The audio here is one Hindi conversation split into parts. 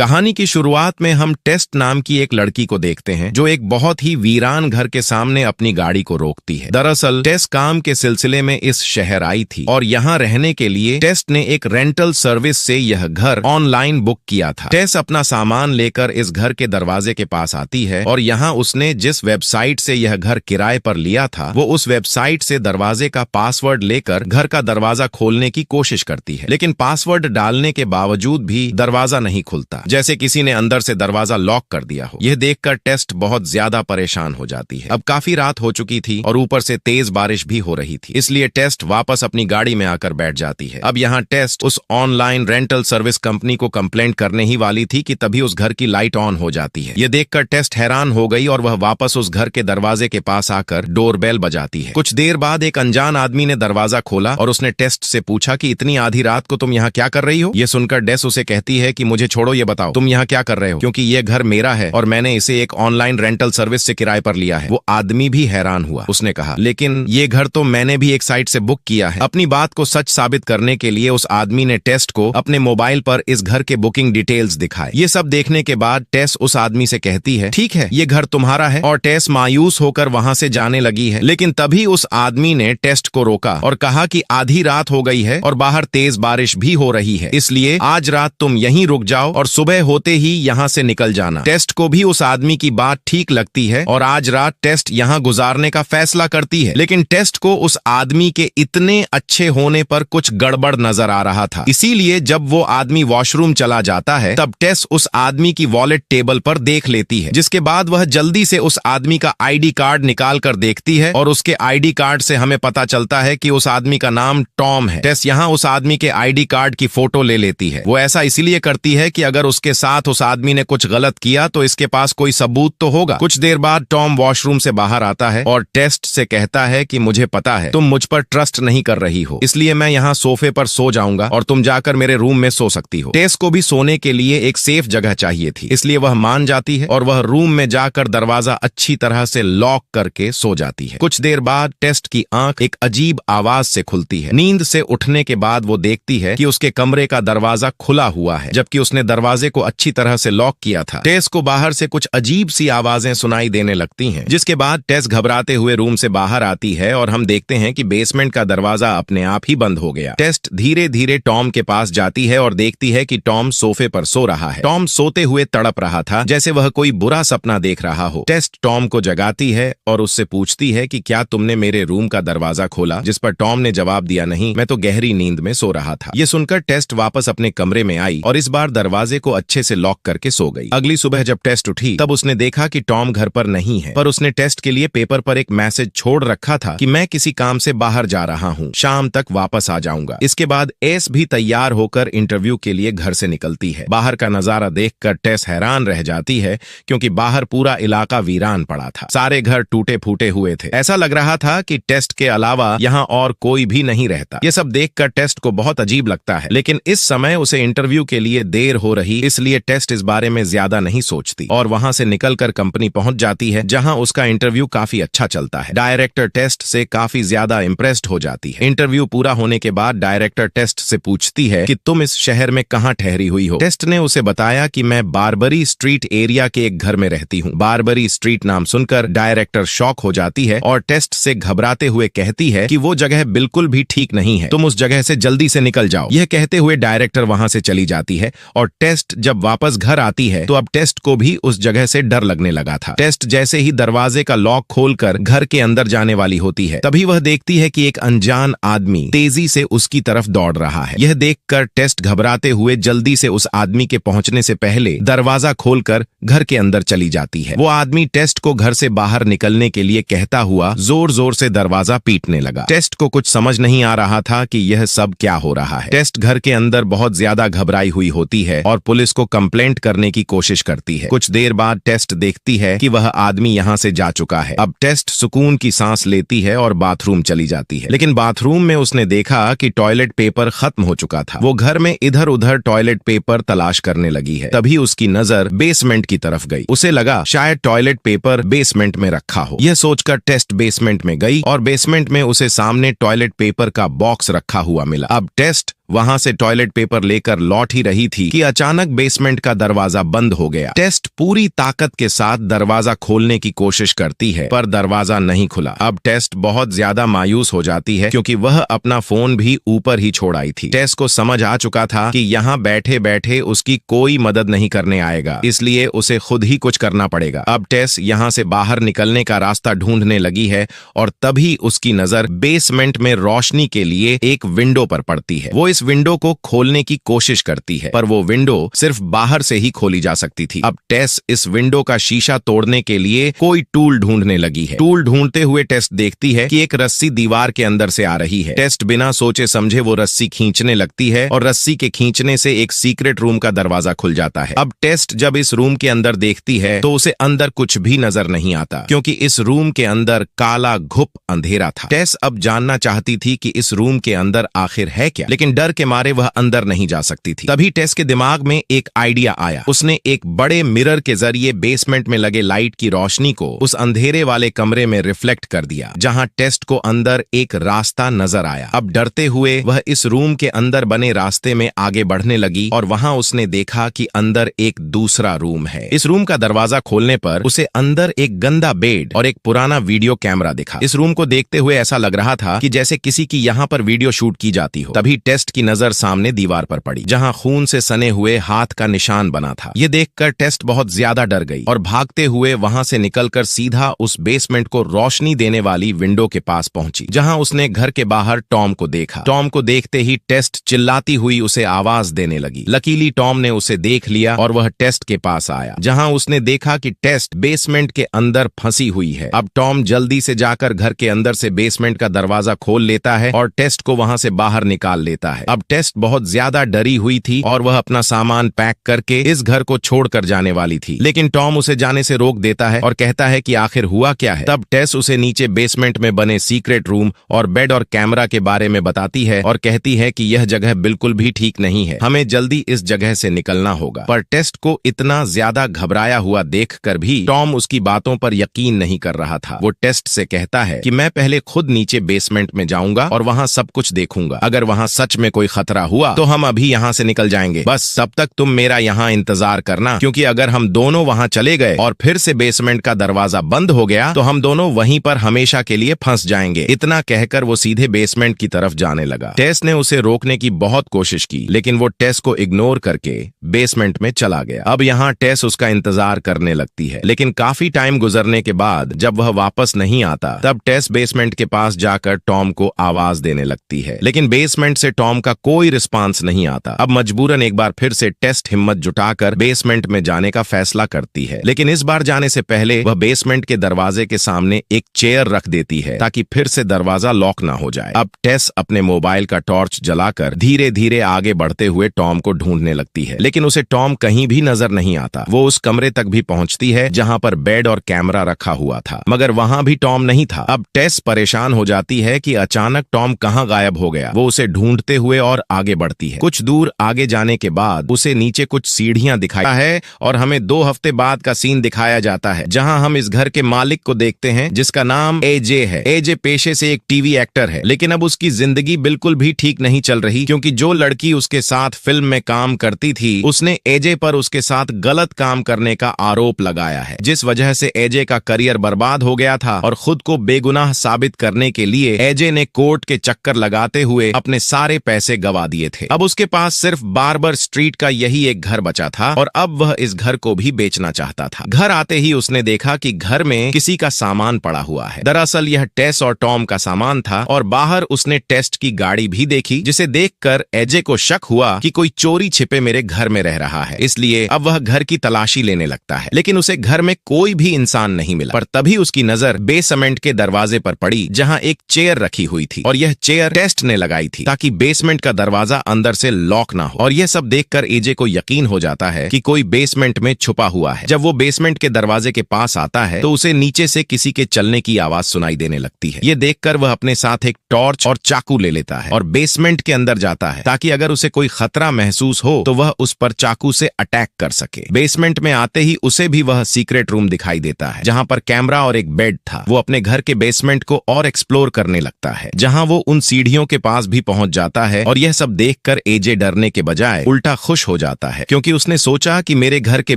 कहानी की शुरुआत में हम टेस्ट नाम की एक लड़की को देखते हैं जो एक बहुत ही वीरान घर के सामने अपनी गाड़ी को रोकती है। दरअसल टेस काम के सिलसिले में इस शहर आई थी और यहाँ रहने के लिए टेस्ट ने एक रेंटल सर्विस से यह घर ऑनलाइन बुक किया था। टेस अपना सामान लेकर इस घर के दरवाजे के पास आती है और यहाँ उसने जिस वेबसाइट से यह घर किराए पर लिया था वो उस वेबसाइट से दरवाजे का पासवर्ड लेकर घर का दरवाजा खोलने की कोशिश करती है, लेकिन पासवर्ड डालने के बावजूद भी दरवाजा नहीं खुलता, जैसे किसी ने अंदर से दरवाजा लॉक कर दिया हो। यह देखकर टेस्ट बहुत ज्यादा परेशान हो जाती है। अब काफी रात हो चुकी थी और ऊपर से तेज बारिश भी हो रही थी, इसलिए टेस्ट वापस अपनी गाड़ी में आकर बैठ जाती है। अब यहाँ टेस्ट उस ऑनलाइन रेंटल सर्विस कंपनी को कंप्लेंट करने ही वाली थी कि तभी उस घर की लाइट ऑन हो जाती है। यह देखकर टेस्ट हैरान हो गई और वह वापस उस घर के दरवाजे के पास आकर डोरबेल बजाती है। कुछ देर बाद एक अनजान आदमी ने दरवाजा खोला और उसने टेस्ट से पूछा कि इतनी आधी रात को तुम यहाँ क्या कर रही हो। यह सुनकर टेस उसे कहती है कि मुझे छोड़ो, ये बताओ तुम यहाँ क्या कर रहे हो, क्योंकि ये घर मेरा है और मैंने इसे एक ऑनलाइन रेंटल सर्विस से किराए पर लिया है। वो आदमी भी हैरान हुआ। उसने कहा, लेकिन ये घर तो मैंने भी एक साइट से बुक किया है। अपनी बात को सच साबित करने के लिए उस आदमी ने टेस्ट को अपने मोबाइल पर इस घर के बुकिंग डिटेल्स दिखाए। ये सब देखने के बाद टेस उस आदमी से कहती है, ठीक है ये घर तुम्हारा है, और टेस मायूस होकर वहां से जाने लगी है। लेकिन तभी उस आदमी ने टेस्ट को रोका और कहा कि आधी रात हो गई है और बाहर तेज बारिश भी हो रही है, इसलिए आज रात तुम यहीं रुक जाओ और सुबह होते ही यहाँ से निकल जाना। टेस्ट को भी उस आदमी की बात ठीक लगती है और आज रात टेस्ट यहाँ गुजारने का फैसला करती है। लेकिन टेस्ट को उस आदमी के इतने अच्छे होने पर कुछ गड़बड़ नजर आ रहा था, इसीलिए जब वो आदमी वॉशरूम चला जाता है तब टेस्ट उस आदमी की वॉलेट टेबल पर देख लेती है, जिसके बाद वह जल्दी से उस आदमी का आईडी कार्ड निकाल कर देखती है और उसके आईडी कार्ड से हमें पता चलता है कि उस आदमी का नाम टॉम है। टेस यहाँ उस आदमी के आईडी कार्ड की फोटो ले लेती है। वो ऐसा इसलिए करती है कि अगर उसके साथ उस आदमी ने कुछ गलत किया तो इसके पास कोई सबूत तो होगा। कुछ देर बाद टॉम वॉशरूम से बाहर आता है और टेस्ट से कहता है कि मुझे पता है तुम मुझ पर ट्रस्ट नहीं कर रही हो, इसलिए मैं यहाँ सोफे पर सो जाऊंगा और तुम जाकर मेरे रूम में सो सकती हो। टेस को भी सोने के लिए एक सेफ जगह चाहिए थी, इसलिए वह मान जाती है और वह रूम में जाकर दरवाजा अच्छी तरह से लॉक करके सो जाती है। कुछ देर बाद टेस्ट की आंख एक अजीब आवाज से खुलती है। नींद से उठने के बाद वो देखती है कि उसके कमरे का दरवाजा खुला हुआ है, जबकि उसने दरवाजे को अच्छी तरह से लॉक किया था। टेस को बाहर से कुछ अजीब सी आवाजें सुनाई देने लगती हैं, जिसके बाद टेस घबराते हुए रूम से बाहर आती है और हम देखते हैं कि बेसमेंट का दरवाजा अपने आप ही बंद हो गया। टेस्ट धीरे धीरे टॉम के पास जाती है और देखती है कि टॉम सोफे पर सो रहा है। टॉम सोते हुए तड़प रहा था जैसे वह कोई बुरा सपना देख रहा हो। टेस्ट टॉम को जगाती है और उससे पूछती है कि क्या तुमने मेरे रूम का दरवाजा खोला, जिस पर टॉम ने जवाब दिया, नहीं मैं तो गहरी नींद में सो रहा था। ये सुनकर टेस्ट वापस अपने कमरे में आई और इस बार दरवाजे को अच्छे से लॉक करके सो गई। अगली सुबह जब टेस्ट उठी तब उसने देखा कि टॉम घर पर नहीं है, पर उसने टेस्ट के लिए पेपर पर एक मैसेज छोड़ रखा था कि मैं किसी काम से बाहर जा रहा हूँ, शाम तक वापस आ जाऊंगा। इसके बाद एस भी तैयार होकर इंटरव्यू के लिए घर से निकलती है। बाहर का नजारा देखकर टेस हैरान रह जाती है, क्योंकि बाहर पूरा इलाका वीरान पड़ा था। सारे घर टूटे फूटे हुए थे। ऐसा लग रहा था कि टेस्ट के अलावा यहाँ और कोई भी नहीं रहता। ये सब देखकर टेस्ट को बहुत अजीब लगता है, लेकिन इस समय उसे इंटरव्यू के लिए देर हो रही, इसलिए टेस्ट इस बारे में ज्यादा नहीं सोचती और वहां से निकलकर कंपनी पहुंच जाती है, जहां उसका इंटरव्यू काफी अच्छा चलता है। डायरेक्टर टेस्ट से काफी ज्यादा इम्प्रेस्ड हो जाती है। इंटरव्यू पूरा होने के बाद डायरेक्टर टेस्ट से पूछती है कि तुम इस शहर में कहाँ ठहरी हुई हो। टेस्ट ने उसे बताया कि मैं बारबरी स्ट्रीट एरिया के एक घर में रहती हूँ। बारबरी स्ट्रीट नाम सुनकर डायरेक्टर शॉक हो जाती है और टेस्ट से घबराते हुए कहती है कि वो जगह बिल्कुल भी ठीक नहीं है, तुम उस जगह से जल्दी से निकल जाओ। यह कहते हुए डायरेक्टर वहां से चली जाती है और टेस्ट जब वापस घर आती है तो अब टेस्ट को भी उस जगह से डर लगने लगा था। टेस्ट जैसे ही दरवाजे का लॉक खोलकर घर के अंदर जाने वाली होती है, तभी वह देखती है कि एक अनजान आदमी तेजी से उसकी तरफ दौड़ रहा है। यह देखकर टेस्ट घबराते हुए जल्दी से उस आदमी के पहुंचने से पहले दरवाजा खोलकर घर के अंदर चली जाती है। वो आदमी टेस्ट को घर से बाहर निकलने के लिए कहता हुआ जोर जोर से दरवाजा पीटने लगा। टेस्ट को कुछ समझ नहीं आ रहा था कि यह सब क्या हो रहा है। टेस्ट घर के अंदर बहुत ज्यादा घबराई हुई होती है और पुलिस को कंप्लेंट करने की कोशिश करती है। कुछ देर बाद टेस्ट देखती है कि वह आदमी यहाँ से जा चुका है। अब टेस्ट सुकून की सांस लेती है और बाथरूम चली जाती है, लेकिन बाथरूम में उसने देखा कि टॉयलेट पेपर खत्म हो चुका था। वो घर में इधर उधर टॉयलेट पेपर तलाश करने लगी है। तभी उसकी नजर बेसमेंट की तरफ गई। उसे लगा शायद टॉयलेट पेपर बेसमेंट में रखा हो। यह सोचकर टेस्ट बेसमेंट में गई और बेसमेंट में उसे सामने टॉयलेट पेपर का बॉक्स रखा हुआ मिला। अब टेस्ट वहां से टॉयलेट पेपर लेकर लौट ही रही थी कि अचानक बेसमेंट का दरवाजा बंद हो गया। टेस्ट पूरी ताकत के साथ दरवाजा खोलने की कोशिश करती है पर दरवाजा नहीं खुला। अब टेस्ट बहुत ज्यादा मायूस हो जाती है क्योंकि वह अपना फोन भी ऊपर ही छोड़ आई थी। टेस को समझ आ चुका था कि यहाँ बैठे बैठे उसकी कोई मदद नहीं करने आएगा, इसलिए उसे खुद ही कुछ करना पड़ेगा। अब टेस यहाँ से बाहर निकलने का रास्ता ढूंढने लगी है और तभी उसकी नजर बेसमेंट में रोशनी के लिए एक विंडो पर पड़ती है। वो इस विंडो को खोलने की कोशिश करती है पर वो विंडो सिर्फ बाहर से ही खोली जा सकती थी। अब टेस इस विंडो का शीशा तोड़ने के लिए कोई टूल ढूंढने लगी है। टूल ढूंढते हुए टेस देखती है कि एक रस्सी दीवार के अंदर से आ रही है। टेस्ट बिना सोचे समझे वो रस्सी खींचने लगती है और रस्सी के खींचने से एक सीक्रेट रूम का दरवाजा खुल जाता है। अब टेस्ट जब इस रूम के अंदर देखती है तो उसे अंदर कुछ भी नजर नहीं आता क्योंकि इस रूम के अंदर काला घुप अंधेरा था। टेस अब जानना चाहती थी कि इस रूम के अंदर आखिर है क्या, लेकिन डर के मारे वह अंदर नहीं जा सकती थी। तभी टेस के दिमाग में एक आइडिया आया। उसने एक बड़े मिरर के जरिए बेसमेंट में लगे लाइट की रोशनी को उस अंधेरे वाले कमरे में रिफ्लेक्ट कर दिया जहां टेस्ट को अंदर एक रास्ता नजर आया। अब डरते हुए वह इस रूम के अंदर बने रास्ते में आगे बढ़ने लगी और वहां उसने देखा कि अंदर एक दूसरा रूम है। इस रूम का दरवाजा खोलने पर उसे अंदर एक गंदा बेड और एक पुराना वीडियो कैमरा दिखा। इस रूम को देखते हुए ऐसा लग रहा था कि जैसे किसी की यहाँ पर वीडियो शूट की जाती हो। तभी टेस्ट की नजर सामने दीवार पर पड़ी जहां खून से सने हुए हाथ का निशान बना था। ये देखकर टेस्ट बहुत ज्यादा डर गई और भागते हुए वहां से निकलकर सीधा उस बेसमेंट को रोशनी देने वाली विंडो के पास पहुंची जहां उसने घर के बाहर टॉम को देखा। टॉम को देखते ही टेस्ट चिल्लाती हुई उसे आवाज देने लगी। लकीली टॉम ने उसे देख लिया और वह टेस्ट के पास आया जहां उसने देखा कि टेस्ट बेसमेंट के अंदर फंसी हुई है। अब टॉम जल्दी से जाकर घर के अंदर से बेसमेंट का दरवाजा खोल लेता है और टेस्ट को वहां से बाहर निकाल लेता है। अब टेस्ट बहुत ज्यादा डरी हुई थी और वह अपना सामान पैक करके इस घर को छोड़कर जाने वाली थी, लेकिन टॉम उसे जाने से रोक देता है और कहता है कि आखिर हुआ क्या है। तब टेस उसे नीचे बेसमेंट में बने सीक्रेट रूम और बेड और कैमरा के बारे में बताती है और कहती है कि यह जगह बिल्कुल भी ठीक नहीं है, हमें जल्दी इस जगह से निकलना होगा। पर टेस्ट को इतना ज्यादा घबराया हुआ देखकर भी टॉम उसकी बातों पर यकीन नहीं कर रहा था। वो टेस्ट से कहता है कि मैं पहले खुद नीचे बेसमेंट में जाऊंगा और वहां सब कुछ देखूंगा। अगर वहां सच में कोई खतरा हुआ तो हम अभी यहाँ से निकल जाएंगे। बस तब तक तुम मेरा यहाँ इंतजार करना, क्योंकि अगर हम दोनों वहां चले गए और फिर से बेसमेंट का दरवाजा बंद हो गया तो हम दोनों वहीं पर हमेशा के लिए फंस जाएंगे। इतना कहकर वो सीधे बेसमेंट की तरफ जाने लगा। टेस ने उसे रोकने की बहुत कोशिश की, लेकिन वो टेस को इग्नोर करके बेसमेंट में चला गया। अब यहाँ टेस उसका इंतजार करने लगती है, लेकिन काफी टाइम गुजरने के बाद जब वह वापस नहीं आता तब टेस बेसमेंट के पास जाकर टॉम को आवाज देने लगती है, लेकिन बेसमेंट से टॉम का कोई रिस्पांस नहीं आता। अब मजबूरन एक बार फिर से टेस्ट हिम्मत जुटाकर बेसमेंट में जाने का फैसला करती है, लेकिन इस बार जाने से पहले वह बेसमेंट के दरवाजे के सामने एक चेयर रख देती है ताकि फिर से दरवाजा लॉक ना हो जाए। अब टेस अपने मोबाइल का टॉर्च जलाकर धीरे धीरे आगे बढ़ते हुए टॉम को ढूंढने लगती है, लेकिन उसे टॉम कहीं भी नजर नहीं आता। वो उस कमरे तक भी पहुंचती है जहां पर बेड और कैमरा रखा हुआ था, मगर वहां भी टॉम नहीं था। अब टेस परेशान हो जाती है कि अचानक टॉम कहां गायब हो गया। वो उसे ढूंढते हुए और आगे बढ़ती है। कुछ दूर आगे जाने के बाद उसे नीचे कुछ सीढ़ियां दिखाया है और हमें 2 हफ्ते बाद का सीन दिखाया जाता है जहां हम इस घर के मालिक को देखते हैं जिसका नाम एजे है। एजे पेशे से एक टीवी एक्टर है, लेकिन अब उसकी जिंदगी बिल्कुल भी ठीक नहीं चल रही क्योंकि जो लड़की उसके साथ फिल्म में काम करती थी उसने एजे पर उसके साथ गलत काम करने का आरोप लगाया है, जिस वजह से एजे का करियर बर्बाद हो गया था और खुद को बेगुनाह साबित करने के लिए एजे ने कोर्ट के चक्कर लगाते हुए अपने सारे पैसे गवा दिए थे। अब उसके पास सिर्फ बार्बर स्ट्रीट का यही एक घर बचा था और अब वह इस घर को भी बेचना चाहता था। घर आते ही उसने देखा कि घर में किसी का सामान पड़ा हुआ है। दरअसल यह टेस और टॉम का सामान था और बाहर उसने टेस्ट की गाड़ी भी देखी, जिसे देखकर एजे को शक हुआ कि कोई चोरी छिपे मेरे घर में रह रहा है। इसलिए अब वह घर की तलाशी लेने लगता है, लेकिन उसे घर में कोई भी इंसान नहीं मिला। पर तभी उसकी नजर बेसमेंट के दरवाजे पर पड़ी जहां एक चेयर रखी हुई थी और यह चेयर टेस्ट ने लगाई थी ताकि बेसमेंट का दरवाजा अंदर से लॉक ना हो। और यह सब देखकर एजे को यकीन हो जाता है कि कोई बेसमेंट में छुपा हुआ है। जब वो बेसमेंट के दरवाजे के पास आता है तो उसे नीचे से किसी के चलने की आवाज सुनाई देने लगती है। ये देखकर वह अपने साथ एक टॉर्च और चाकू ले लेता है और बेसमेंट के अंदर जाता है ताकि अगर उसे कोई खतरा महसूस हो तो वह उस पर चाकू से अटैक कर सके। बेसमेंट में आते ही उसे भी वह सीक्रेट रूम दिखाई देता है जहां पर कैमरा और एक बेड था। वो अपने घर के बेसमेंट को और एक्सप्लोर करने लगता है जहां वो उन सीढ़ियों के पास भी पहुंच जाता है है और यह सब देखकर एजे डरने के बजाय उल्टा खुश हो जाता है, क्योंकि उसने सोचा कि मेरे घर के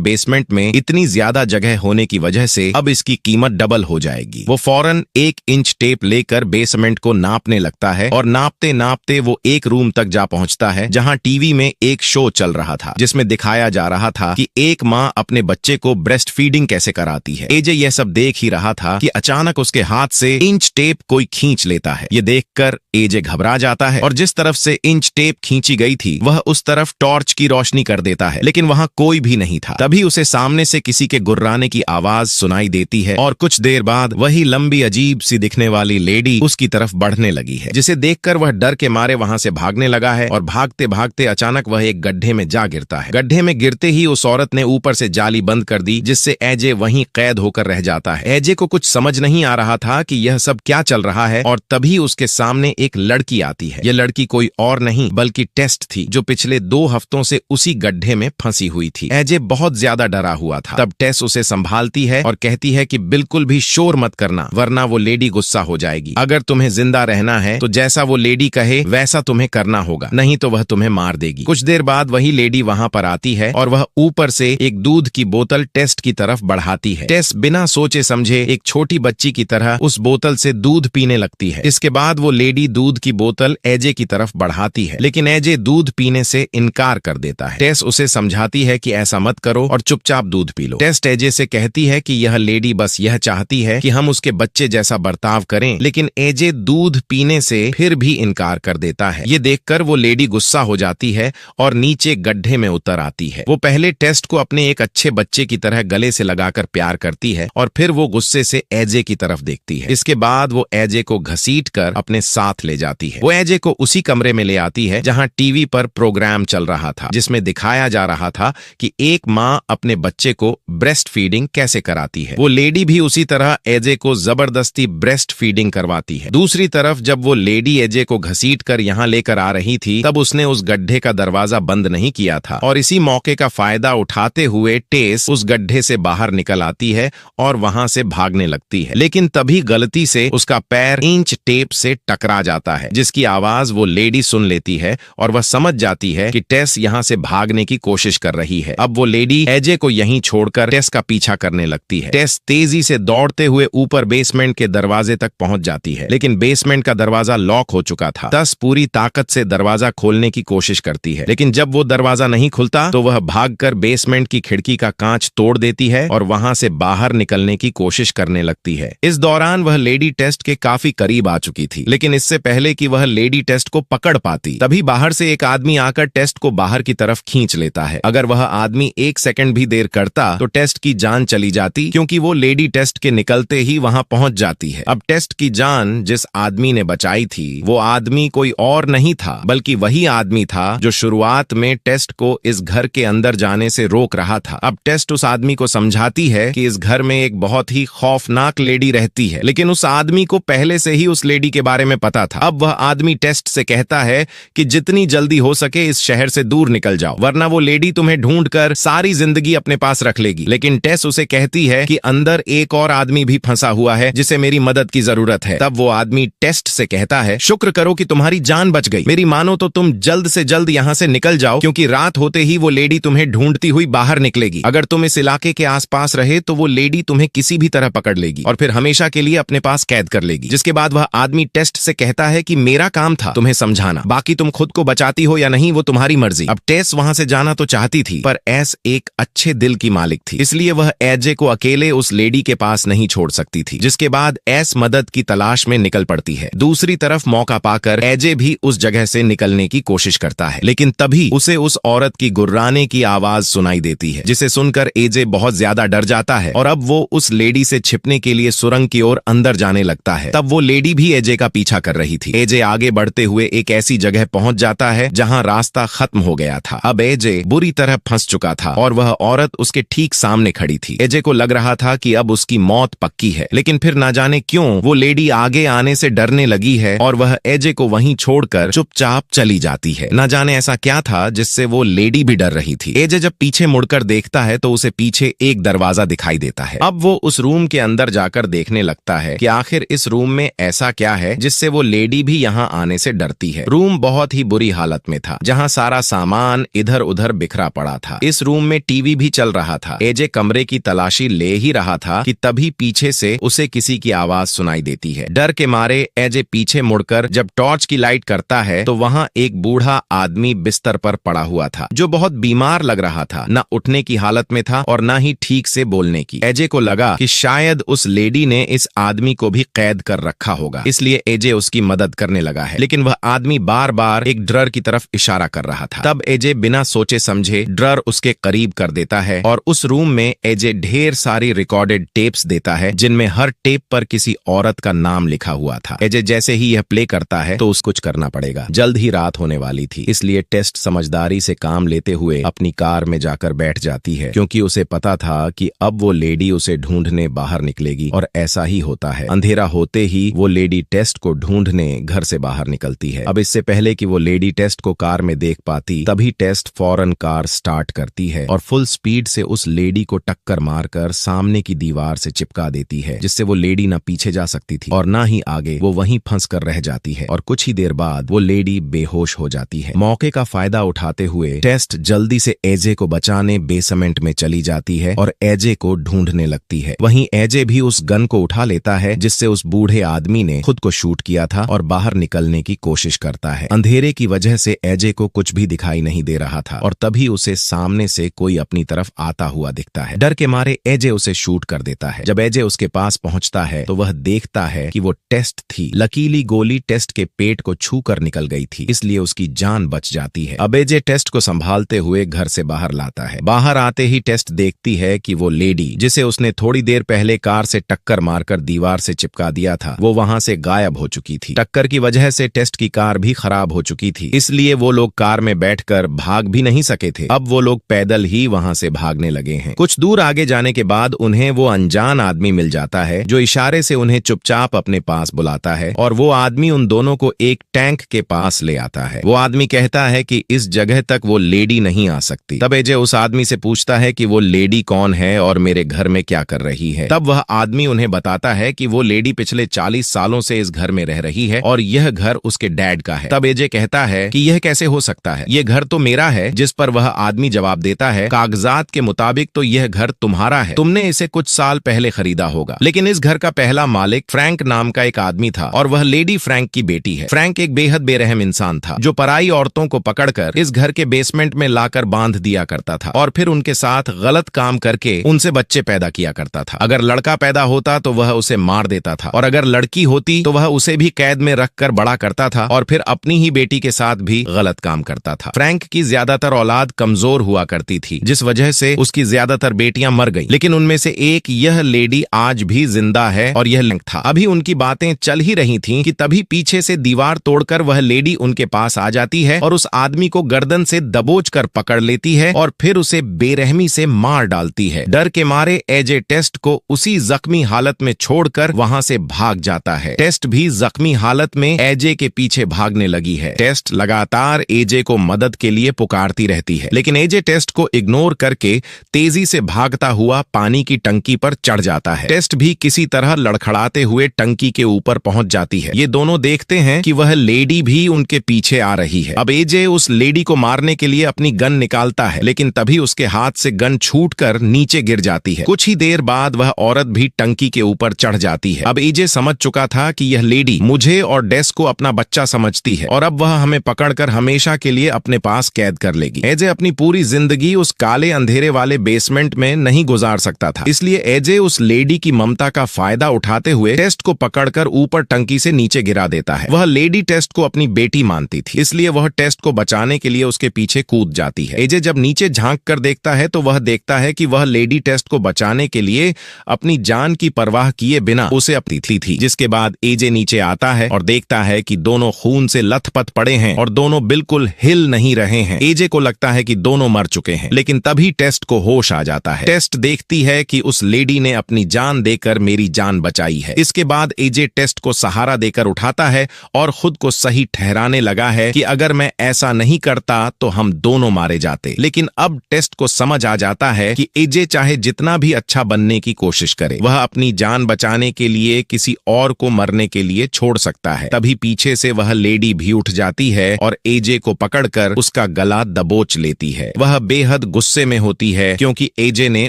बेसमेंट में इतनी ज्यादा जगह होने की वजह से अब इसकी कीमत डबल हो जाएगी। वो फौरन 1 इंच टेप लेकर बेसमेंट को नापने लगता है और नापते नापते वो एक रूम तक जा पहुंचता है जहां टीवी में एक शो चल रहा था जिसमें दिखाया जा रहा था कि एक माँ अपने बच्चे को ब्रेस्ट फीडिंग कैसे कराती है। एजे यह सब देख ही रहा था कि अचानक उसके हाथ से इंच टेप कोई खींच लेता है। ये देखकर एजे घबरा जाता है और जिस तरफ से इंच टेप खींची गई थी वह उस तरफ टॉर्च की रोशनी कर देता है, लेकिन वहां कोई भी नहीं था। तभी उसे सामने से किसी के गुर्राने की आवाज सुनाई देती है और कुछ देर बाद वही लंबी अजीब सी दिखने वाली लेडी उसकी तरफ बढ़ने लगी है, जिसे देखकर वह डर के मारे वहां से भागने लगा है और भागते भागते अचानक वह एक गड्ढे में जा गिरता है। गड्ढे में गिरते ही उस औरत ने ऊपर से जाली बंद कर दी, जिससे एजे वहीं कैद होकर रह जाता है। एजे को कुछ समझ नहीं आ रहा था कि यह सब क्या चल रहा है और तभी उसके सामने एक लड़की आती है। यह लड़की कोई और नहीं बल्कि टेस्ट थी, जो पिछले 2 हफ्तों से उसी गड्ढे में फंसी हुई थी। एजे बहुत ज्यादा डरा हुआ था। तब टेस उसे संभालती है और कहती है कि बिल्कुल भी शोर मत करना, वरना वो लेडी गुस्सा हो जाएगी। अगर तुम्हें जिंदा रहना है तो जैसा वो लेडी कहे वैसा तुम्हें करना होगा, नहीं तो वह तुम्हें मार देगी। कुछ देर बाद वही लेडी वहां पर आती है और वह ऊपर से एक दूध की बोतल टेस्ट की तरफ बढ़ाती है। टेस बिना सोचे समझे एक छोटी बच्ची की तरह उस बोतल से दूध पीने लगती है। इसके बाद वो लेडी दूध की बोतल एजे की तरफ बढ़ाती है, लेकिन एजे दूध पीने से इनकार कर देता है। टेस उसे समझाती है कि ऐसा मत करो और चुपचाप दूध पी लो। टेस एजे से कहती है कि यह लेडी बस यह चाहती है कि हम उसके बच्चे जैसा बर्ताव करें, लेकिन एजे दूध पीने से फिर भी इनकार कर देता है। ये देखकर वो लेडी गुस्सा हो जाती है और नीचे गड्ढे में उतर आती है। वो पहले टेस्ट को अपने एक अच्छे बच्चे की तरह गले से लगाकर प्यार करती है और फिर वो गुस्से से एजे की तरफ देखती है। इसके बाद वो एजे को घसीटकर अपने साथ ले जाती है। वो एजे को उसी कमरे में ले आती है जहां टीवी पर प्रोग्राम चल रहा था, जिसमें दिखाया जा रहा था कि एक माँ अपने बच्चे को ब्रेस्ट फीडिंग कैसे कराती है। वो लेडी भी उसी तरह एजे को जबरदस्ती ब्रेस्ट फीडिंग करवाती है। दूसरी तरफ जब वो लेडी एजे को घसीटकर यहाँ लेकर आ रही थी, तब उसने उस गड्ढे का दरवाजा बंद नहीं किया था और इसी मौके का फायदा उठाते हुए टेस उस गड्ढे से बाहर निकल आती है और वहां से भागने लगती है। लेकिन तभी गलती से उसका पैर इंच टेप से टकरा जाता है, जिसकी आवाज वो लेडी सुन लेती है और वह समझ जाती है कि टेस यहाँ से भागने की कोशिश कर रही है। अब वो लेडी एजे को यहीं छोड़कर टेस का पीछा करने लगती है। टेस तेजी से दौड़ते हुए ऊपर बेसमेंट के दरवाजे तक पहुंच जाती है, लेकिन बेसमेंट का दरवाजा लॉक हो चुका था। टेस पूरी ताकत से दरवाजा खोलने की कोशिश करती है, लेकिन जब वो दरवाजा नहीं खुलता तो वह भागकर बेसमेंट की खिड़की का कांच तोड़ देती है और वहां से बाहर निकलने की कोशिश करने लगती है। इस दौरान वह लेडी टेस्ट के काफी करीब आ चुकी थी, लेकिन इससे पहले कि वह लेडी टेस्ट को पकड़ पाती, तभी बाहर से एक आदमी आकर टेस्ट को बाहर की तरफ खींच लेता है। अगर वह आदमी 1 सेकंड भी देर करता तो टेस्ट की जान चली जाती, क्योंकि वो लेडी टेस्ट के निकलते ही वहां पहुंच जाती है। अब टेस्ट की जान जिस आदमी ने बचाई थी वो आदमी कोई और नहीं था बल्कि वही आदमी था जो शुरुआत में टेस्ट को इस घर के अंदर जाने से रोक रहा था। अब टेस्ट उस आदमी को समझाती है कि इस घर में एक बहुत ही खौफनाक लेडी रहती है, लेकिन उस आदमी को पहले से ही उस लेडी के बारे में पता था। अब वह आदमी टेस्ट से कहता है कि जितनी जल्दी हो सके इस शहर से दूर निकल जाओ, वरना वो लेडी तुम्हें ढूंढकर सारी जिंदगी अपने पास रख लेगी। लेकिन टेस उसे कहती है कि अंदर एक और आदमी भी फंसा हुआ है जिसे मेरी मदद की जरूरत है। तब वो आदमी टेस्ट से कहता है, शुक्र करो कि तुम्हारी जान बच गई, मेरी मानो तो तुम जल्द से जल्द यहाँ से निकल जाओ, क्योंकि रात होते ही वो लेडी तुम्हें ढूंढती हुई बाहर निकलेगी। अगर तुम इस इलाके के आसपास रहे तो वो लेडी तुम्हें किसी भी तरह पकड़ लेगी और फिर हमेशा के लिए अपने पास कैद कर लेगी। जिसके बाद वह आदमी टेस्ट से कहता है कि मेरा काम था तुम्हें समझाना, बाकी तुम खुद को बचाती हो या नहीं वो तुम्हारी मर्जी। अब टेस वहां से जाना तो चाहती थी, पर एस एक अच्छे दिल की मालिक थी, इसलिए वह एजे को अकेले उस लेडी के पास नहीं छोड़ सकती थी। जिसके बाद एस मदद की तलाश में निकल पड़ती है। दूसरी तरफ मौका पाकर एजे भी उस जगह से निकलने की कोशिश करता है, लेकिन तभी उसे उस औरत की गुर्राने की आवाज सुनाई देती है, जिसे सुनकर एजे बहुत ज्यादा डर जाता है और अब वो उस लेडी से छिपने के लिए सुरंग की ओर अंदर जाने लगता है। तब वो लेडी भी एजे का पीछा कर रही थी। एजे आगे बढ़ते हुए एक ऐसी जगह पहुंच जाता है जहां रास्ता खत्म हो गया था। अब एजे बुरी तरह फंस चुका था और वह औरत उसके ठीक सामने खड़ी थी। एजे को लग रहा था कि अब उसकी मौत पक्की है, लेकिन फिर ना जाने क्यों वो लेडी आगे आने से डरने लगी है और वह एजे को वहीं छोड़कर चुपचाप चली जाती है। ना जाने ऐसा क्या था जिससे वो लेडी भी डर रही थी। एजे जब पीछे मुड़कर देखता है तो उसे पीछे एक दरवाजा दिखाई देता है। अब वो उस रूम के अंदर जाकर देखने लगता है कि आखिर इस रूम में ऐसा क्या है जिससे वो लेडी भी यहाँ आने से डरती है। है। रूम बहुत ही बुरी हालत में था, जहाँ सारा सामान इधर उधर बिखरा पड़ा था। इस रूम में टीवी भी चल रहा था। एजे कमरे की तलाशी ले ही रहा था कि तभी पीछे से उसे किसी की आवाज सुनाई देती है। डर के मारे एजे पीछे मुड़कर जब टॉर्च की लाइट करता है तो वहाँ एक बूढ़ा आदमी बिस्तर पर पड़ा हुआ था, जो बहुत बीमार लग रहा था। न उठने की हालत में था और न ही ठीक से बोलने की। एजे को लगा कि शायद उस लेडी ने इस आदमी को भी कैद कर रखा होगा, इसलिए एजे उसकी मदद करने लगा है। लेकिन वह आदमी बार बार एक ड्रर की तरफ इशारा कर रहा था। तब एजे बिना सोचे समझे ड्रर उसके करीब कर देता है और उस रूम में एजे ढेर सारी रिकॉर्डेड टेप्स देता है, जिनमें हर टेप पर किसी औरत का नाम लिखा हुआ था। एजे जैसे ही यह प्ले करता है तो उसको कुछ करना पड़ेगा। जल्द ही रात होने वाली थी, इसलिए टेस्ट समझदारी से काम लेते हुए अपनी कार में जाकर बैठ जाती है, क्योंकि उसे पता था कि अब वो लेडी उसे ढूंढने बाहर निकलेगी। और ऐसा ही होता है। अंधेरा होते ही वो लेडी टेस्ट को ढूंढने घर से बाहर निकलती है। अब इससे पहले कि वो लेडी टेस्ट को कार में देख पाती, तभी टेस्ट फौरन कार स्टार्ट करती है और फुल स्पीड से उस लेडी को टक्कर मारकर सामने की दीवार से चिपका देती है, जिससे वो लेडी न पीछे जा सकती थी और न ही आगे। वो वहीं फंस कर रह जाती है और कुछ ही देर बाद वो लेडी बेहोश हो जाती है। मौके का फायदा उठाते हुए टेस्ट जल्दी से एजे को बचाने बेसमेंट में चली जाती है और एजे को ढूंढने लगती है। वहीं एजे भी उस गन को उठा लेता है जिससे उस बूढ़े आदमी ने खुद को शूट किया था और बाहर निकलने की कोशिश करता है। अंधेरे की वजह से एजे को कुछ भी दिखाई नहीं दे रहा था और तभी उसे सामने से कोई अपनी तरफ आता हुआ दिखता है। डर के मारे एजे उसे शूट कर देता है। जब एजे उसके पास पहुंचता है तो वह देखता है कि वो टेस्ट थी। लकीली गोली टेस्ट के पेट को छू कर निकल गई थी, इसलिए उसकी जान बच जाती है। अब एजे टेस्ट को संभालते हुए घर से बाहर लाता है। बाहर आते ही टेस्ट देखती है कि वो लेडी जिसे उसने थोड़ी देर पहले कार से टक्कर मारकर दीवार से चिपका दिया था, वो वहां से गायब हो चुकी थी। टक्कर की वजह से टेस्ट की कार भी खराब हो चुकी थी, इसलिए वो लोग कार में बैठकर भाग भी नहीं सके थे। अब वो लोग पैदल ही वहां से भागने लगे हैं। कुछ दूर आगे जाने के बाद उन्हें वो अनजान आदमी मिल जाता है, जो इशारे से उन्हें चुपचाप अपने पास बुलाता है और वो आदमी उन दोनों को एक टैंक के पास ले आता है। वो आदमी कहता है कि इस जगह तक वो लेडी नहीं आ सकती। तब एजे उस आदमी से पूछता है कि वो लेडी कौन है और मेरे घर में क्या कर रही है। तब वह आदमी उन्हें बताता है कि वो लेडी पिछले 40 सालों से इस घर में रह रही है और यह घर उसके डैड का है। तब एजे कहता है कि यह कैसे हो सकता है, यह घर तो मेरा है। जिस पर वह आदमी जवाब देता है, कागजात के मुताबिक तो यह घर तुम्हारा है, तुमने इसे कुछ साल पहले खरीदा होगा। लेकिन इस घर का पहला मालिक फ्रैंक नाम का एक आदमी था और वह लेडी फ्रैंक की बेटी है। फ्रैंक एक बेहद बेरहम इंसान था, जो पराई औरतों को पकड़कर इस घर के बेसमेंट में लाकर बांध दिया करता था और फिर उनके साथ गलत काम करके उनसे बच्चे पैदा किया करता था। अगर लड़का पैदा होता तो वह उसे मार देता था और अगर लड़की होती तो वह उसे भी कैद में रखकर बड़ा करता था और फिर अपनी ही बेटी के साथ भी गलत काम करता था। फ्रैंक की ज्यादातर औलाद कमजोर हुआ करती थी, जिस वजह से उसकी ज्यादातर बेटियां मर गईं। लेकिन उनमें से एक यह लेडी आज भी जिंदा है और यह लिंक था। अभी उनकी बातें चल ही रही थीं कि तभी पीछे से दीवार तोड़कर वह लेडी उनके पास आ जाती है और उस आदमी को गर्दन से दबोच कर पकड़ लेती है और फिर उसे बेरहमी से मार डालती है। डर के मारे एजे टेस्ट को उसी जख्मी हालत में छोड़कर वहां से भाग जाता है। टेस्ट भी जख्मी हालत में एजे के पीछे भागने लगी है। टेस्ट लगातार एजे को मदद के लिए पुकारती रहती है, लेकिन एजे टेस्ट को इग्नोर करके तेजी से भागता हुआ पानी की टंकी पर चढ़ जाता है। टेस्ट भी किसी तरह लड़खड़ाते हुए टंकी के ऊपर पहुंच जाती है। ये दोनों देखते हैं कि वह लेडी भी उनके पीछे आ रही है। अब एजे उस लेडी को मारने के लिए अपनी गन निकालता है, लेकिन तभी उसके हाथ से गन छूटकर नीचे गिर जाती है। कुछ ही देर बाद वह औरत भी टंकी के ऊपर चढ़ जाती है। अब एजे समझ चुका था कि यह लेडी मुझे और डेस को अपना बच्चा समझती है और अब वह हमें पकड़कर हमेशा के लिए अपने पास कैद कर लेगी। एजे अपनी पूरी जिंदगी उस काले अंधेरे वाले बेसमेंट में नहीं गुजार सकता था, इसलिए एजे उस लेडी की ममता का फायदा उठाते हुए टेस्ट को पकड़कर ऊपर टंकी से नीचे गिरा देता है। वह लेडी टेस्ट को अपनी बेटी मानती थी, इसलिए वह टेस्ट को बचाने के लिए उसके पीछे कूद जाती है। एजे जब नीचे झांक कर देखता है तो वह देखता है कि वह लेडी टेस्ट को बचाने के लिए अपनी जान की परवाह किए बिना उसे अपनी थी। जिसके बाद एजे नीचे आता है और देखता है कि दोनों खून से लथपथ पड़े हैं और दोनों बिल्कुल हिल नहीं रहे हैं। एजे को लगता है कि दोनों मर चुके हैं, लेकिन तभी टेस्ट को होश आ जाता है। टेस्ट देखती है कि उस लेडी ने अपनी जान देकर मेरी जान बचाई है। इसके बाद एजे टेस्ट को सहारा देकर उठाता है और खुद को सही ठहराने लगा है कि अगर मैं ऐसा नहीं करता तो हम दोनों मारे जाते। लेकिन अब टेस्ट को समझ आ जाता है कि एजे चाहे जितना भी अच्छा बनने की कोशिश करे, वह अपनी जान बचाने के लिए किसी और को मरने के लिए छोड़ सकता है। तभी पीछे से वह लेडी लेडी भी उठ जाती है और एजे को पकड़कर उसका गला दबोच लेती है। वह बेहद गुस्से में होती है क्योंकि एजे ने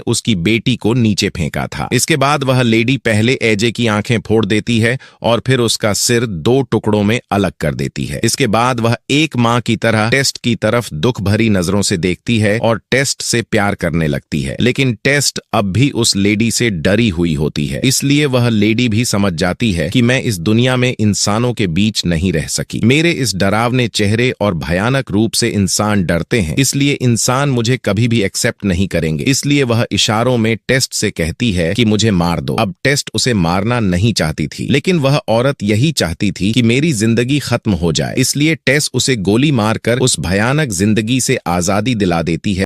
उसकी बेटी को नीचे फेंका था। इसके बाद वह लेडी पहले एजे की आंखें फोड़ देती है और फिर उसका सिर 2 टुकड़ों में अलग कर देती है। इसके बाद वह एक माँ की तरह टेस्ट की तरफ दुख भरी नजरों से देखती है और टेस्ट से प्यार करने लगती है। लेकिन टेस्ट अब भी उस लेडी से डरी हुई होती है, इसलिए वह लेडी भी समझ जाती है कि मैं इस दुनिया में इंसानों के बीच नहीं रह सकी। मेरे इस डरावने चेहरे और भयानक रूप से इंसान डरते हैं, इसलिए इंसान मुझे कभी भी एक्सेप्ट नहीं करेंगे। इसलिए वह इशारों में टेस्ट से कहती है कि मुझे मार दो। अब टेस्ट उसे मारना नहीं चाहती थी, लेकिन वह औरत यही चाहती थी कि मेरी जिंदगी खत्म हो जाए। इसलिए टेस उसे गोली मारकर उस भयानक जिंदगी से आजादी दिला देती है।